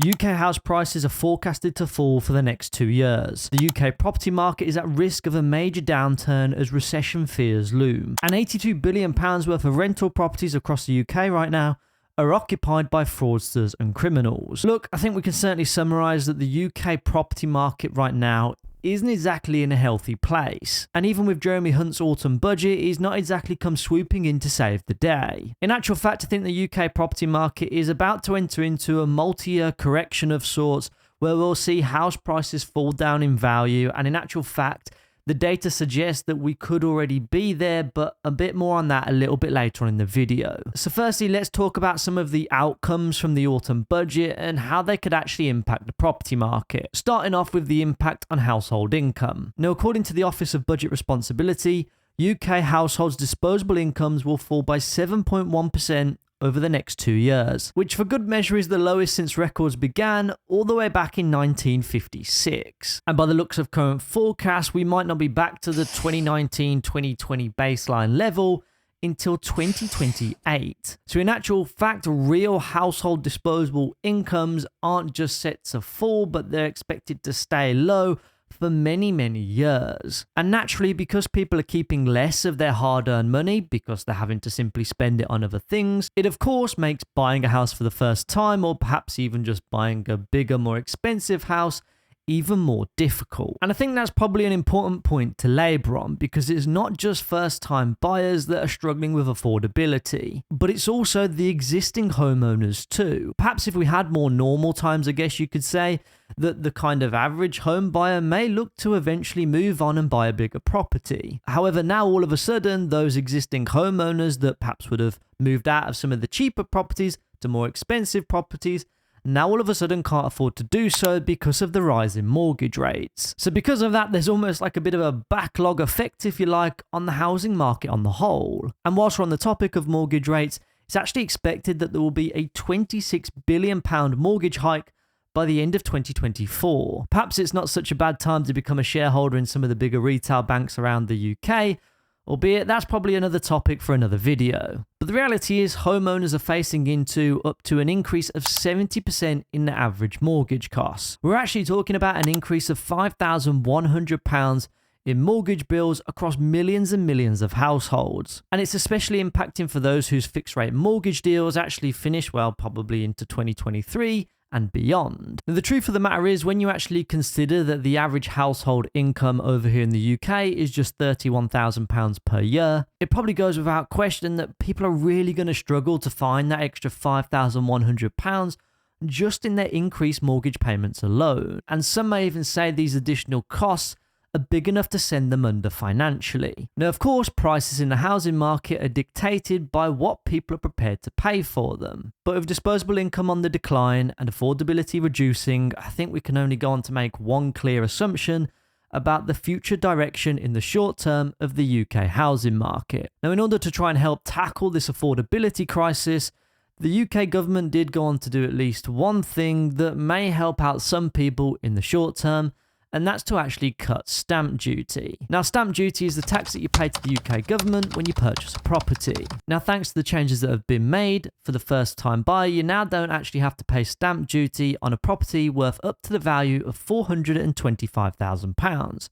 UK house prices are forecasted to fall for the next 2 years. The UK property market is at risk of a major downturn as recession fears loom. And £82 billion worth of rental properties across the UK right now are occupied by fraudsters and criminals. Look, I think we can certainly summarise that the UK property market right now isn't exactly in a healthy place. And even with Jeremy Hunt's autumn budget, he's not exactly come swooping in to save the day. In actual fact, I think the UK property market is about to enter into a multi-year correction of sorts where we'll see house prices fall down in value, and in actual fact, the data suggests that we could already be there, but a bit more on that a little bit later on in the video. So firstly, let's talk about some of the outcomes from the autumn budget and how they could actually impact the property market. Starting off with the impact on household income. Now, according to the Office of Budget Responsibility, UK households' disposable incomes will fall by 7.1% over the next 2 years, which for good measure is the lowest since records began all the way back in 1956. And by the looks of current forecasts, we might not be back to the 2019-2020 baseline level until 2028. So in actual fact, real household disposable incomes aren't just set to fall, but they're expected to stay low for many, many years. And naturally, because people are keeping less of their hard-earned money because they're having to simply spend it on other things, it of course makes buying a house for the first time, or perhaps even just buying a bigger, more expensive house, even more difficult. And I think that's probably an important point to labour on, because it's not just first-time buyers that are struggling with affordability, but it's also the existing homeowners too. Perhaps if we had more normal times, I guess you could say, that the kind of average home buyer may look to eventually move on and buy a bigger property. However, now all of a sudden, those existing homeowners that perhaps would have moved out of some of the cheaper properties to more expensive properties now all of a sudden can't afford to do so because of the rise in mortgage rates. So because of that, there's almost like a bit of a backlog effect, if you like, on the housing market on the whole. And whilst we're on the topic of mortgage rates, it's actually expected that there will be a £26 billion mortgage hike by the end of 2024. Perhaps it's not such a bad time to become a shareholder in some of the bigger retail banks around the UK, albeit that's probably another topic for another video. But the reality is homeowners are facing into up to an increase of 70% in the average mortgage costs. We're actually talking about an increase of £5,100 in mortgage bills across millions and millions of households. And it's especially impacting for those whose fixed rate mortgage deals actually finish, well, probably into 2023 and beyond. Now, the truth of the matter is, when you actually consider that the average household income over here in the UK is just £31,000 per year, it probably goes without question that people are really going to struggle to find that extra £5,100 just in their increased mortgage payments alone. And some may even say these additional costs are big enough to send them under financially. Now, of course, prices in the housing market are dictated by what people are prepared to pay for them. But with disposable income on the decline and affordability reducing, I think we can only go on to make one clear assumption about the future direction in the short term of the UK housing market. Now, in order to try and help tackle this affordability crisis, the UK government did go on to do at least one thing that may help out some people in the short term, and that's to actually cut stamp duty. Now, stamp duty is the tax that you pay to the UK government when you purchase a property. Now, thanks to the changes that have been made, for the first time buyer, you now don't actually have to pay stamp duty on a property worth up to the value of £425,000,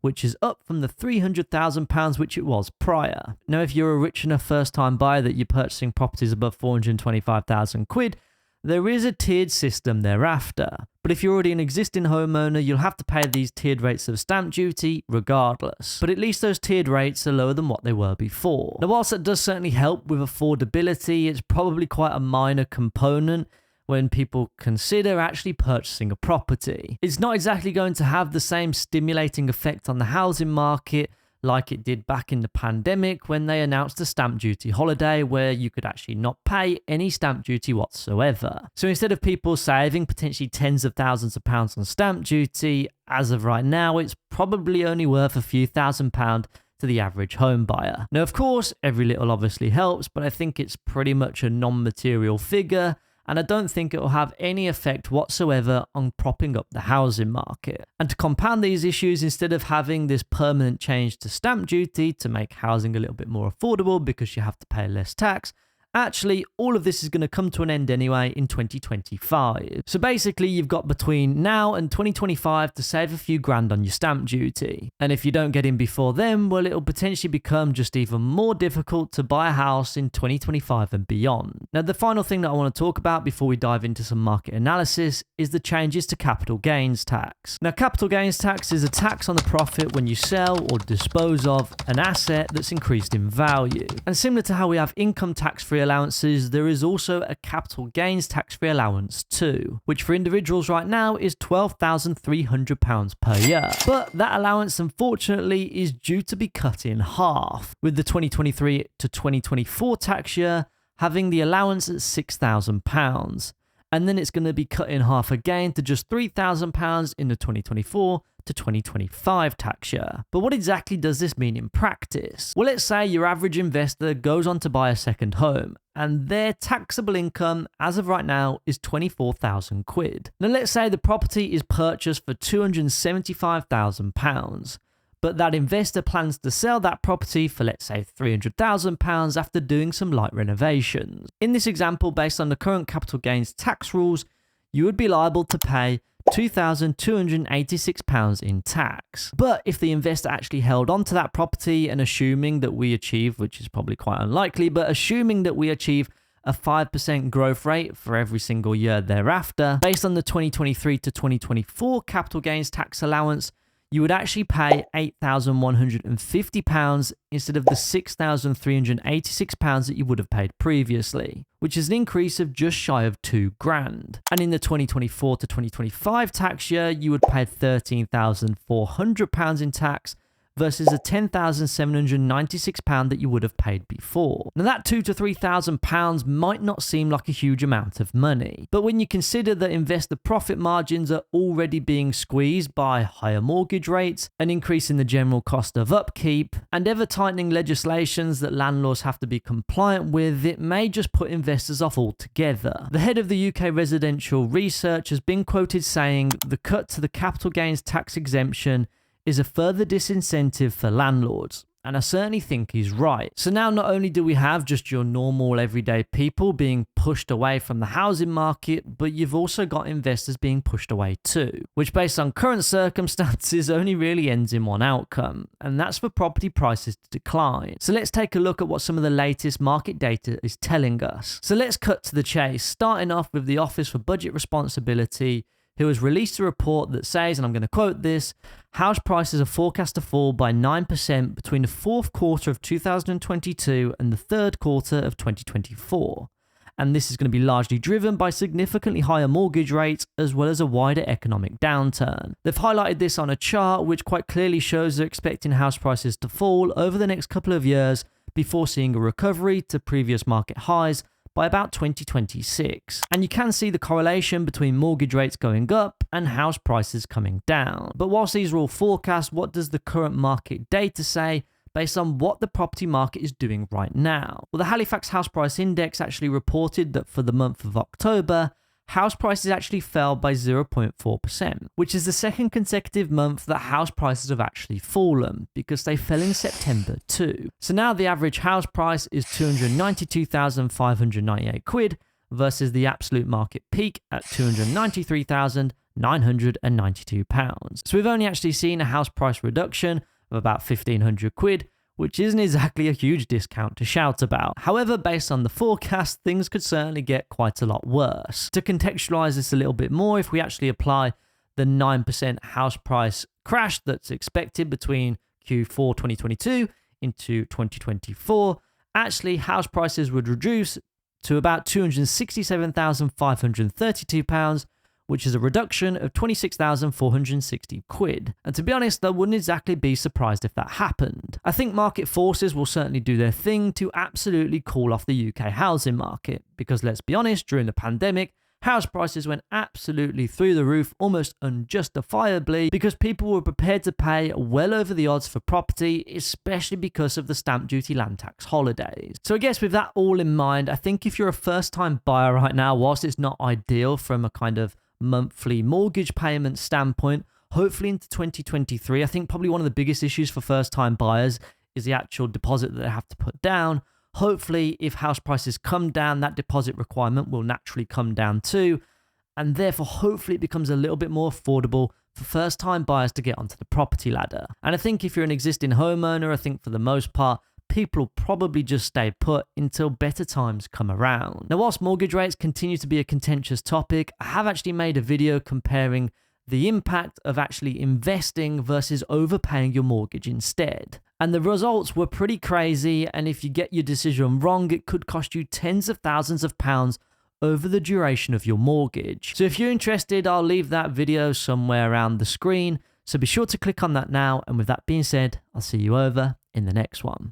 which is up from the £300,000 which it was prior. Now, if you're a rich enough first time buyer that you're purchasing properties above £425,000, there is a tiered system thereafter. But if you're already an existing homeowner, you'll have to pay these tiered rates of stamp duty regardless. But at least those tiered rates are lower than what they were before. Now, whilst that does certainly help with affordability, it's probably quite a minor component when people consider actually purchasing a property. It's not exactly going to have the same stimulating effect on the housing market like it did back in the pandemic when they announced a stamp duty holiday where you could actually not pay any stamp duty whatsoever. So instead of people saving potentially tens of thousands of pounds on stamp duty, as of right now, it's probably only worth a few £1,000s to the average home buyer. Now, of course, every little obviously helps, but I think it's pretty much a non-material figure, and I don't think it will have any effect whatsoever on propping up the housing market. And to compound these issues, instead of having this permanent change to stamp duty to make housing a little bit more affordable because you have to pay less tax, Actually, all of this is going to come to an end anyway in 2025. So basically, you've got between now and 2025 to save a few grand on your stamp duty. And if you don't get in before then, well, it'll potentially become just even more difficult to buy a house in 2025 and beyond. Now, the final thing that I want to talk about before we dive into some market analysis is the changes to capital gains tax. Now, capital gains tax is a tax on the profit when you sell or dispose of an asset that's increased in value. And similar to how we have income tax-free allowances, there is also a capital gains tax-free allowance too, which for individuals right now is £12,300 per year. But that allowance, unfortunately, is due to be cut in half, with the 2023 to 2024 tax year having the allowance at £6,000. And then it's going to be cut in half again to just £3,000 in the 2024 to 2025 tax year. But what exactly does this mean in practice? Well, let's say your average investor goes on to buy a second home and their taxable income as of right now is 24,000 quid. Now let's say the property is purchased for £275,000. But that investor plans to sell that property for, let's say, £300,000 after doing some light renovations. In this example, based on the current capital gains tax rules, you would be liable to pay £2,286 in tax. But if the investor actually held on to that property and assuming that we achieve, which is probably quite unlikely, but assuming that we achieve a 5% growth rate for every single year thereafter, based on the 2023 to 2024 capital gains tax allowance, you would actually pay £8,150 instead of the £6,386 that you would have paid previously, which is an increase of just shy of £2,000. And in the 2024 to 2025 tax year, you would pay £13,400 in tax versus the £10,796 that you would have paid before. Now that £2,000 to £3,000 might not seem like a huge amount of money, but when you consider that investor profit margins are already being squeezed by higher mortgage rates, an increase in the general cost of upkeep, and ever-tightening legislations that landlords have to be compliant with, it may just put investors off altogether. The head of the UK Residential Research has been quoted saying, "The cut to the capital gains tax exemption is a further disincentive for landlords." And I certainly think he's right. So now not only do we have just your normal everyday people being pushed away from the housing market, but you've also got investors being pushed away too, which based on current circumstances only really ends in one outcome, and that's for property prices to decline. So let's take a look at what some of the latest market data is telling us. So let's cut to the chase, starting off with the Office for Budget Responsibility, who has released a report that says, and I'm going to quote this, house prices are forecast to fall by 9% between the fourth quarter of 2022 and the third quarter of 2024. And this is going to be largely driven by significantly higher mortgage rates as well as a wider economic downturn. They've highlighted this on a chart which quite clearly shows they're expecting house prices to fall over the next couple of years before seeing a recovery to previous market highs by about 2026. And you can see the correlation between mortgage rates going up and house prices coming down. But whilst these are all forecasts, what does the current market data say based on what the property market is doing right now? Well, the Halifax House Price Index actually reported that for the month of October, house prices actually fell by 0.4%, which is the second consecutive month that house prices have actually fallen, because they fell in September too. So now the average house price is 292,598 quid versus the absolute market peak at 293,992 pounds. So we've only actually seen a house price reduction of about 1,500 quid, which isn't exactly a huge discount to shout about. However, based on the forecast, things could certainly get quite a lot worse. To contextualize this a little bit more, if we actually apply the 9% house price crash that's expected between Q4 2022 into 2024, actually house prices would reduce to about £267,532, which is a reduction of 26,460 quid. And to be honest, I wouldn't exactly be surprised if that happened. I think market forces will certainly do their thing to absolutely cool off the UK housing market, because let's be honest, during the pandemic, house prices went absolutely through the roof, almost unjustifiably, because people were prepared to pay well over the odds for property, especially because of the stamp duty land tax holidays. So I guess with that all in mind, I think if you're a first-time buyer right now, whilst it's not ideal from a kind of monthly mortgage payment standpoint, hopefully into 2023, I think probably one of the biggest issues for first-time buyers is the actual deposit that they have to put down. Hopefully, if house prices come down, that deposit requirement will naturally come down too, and therefore hopefully it becomes a little bit more affordable for first-time buyers to get onto the property ladder. And I think if you're an existing homeowner, I think for the most part, people will probably just stay put until better times come around. Now, whilst mortgage rates continue to be a contentious topic, I have actually made a video comparing the impact of actually investing versus overpaying your mortgage instead. And the results were pretty crazy, and if you get your decision wrong, it could cost you tens of thousands of pounds over the duration of your mortgage. So if you're interested, I'll leave that video somewhere around the screen, so be sure to click on that now, and with that being said, I'll see you over in the next one.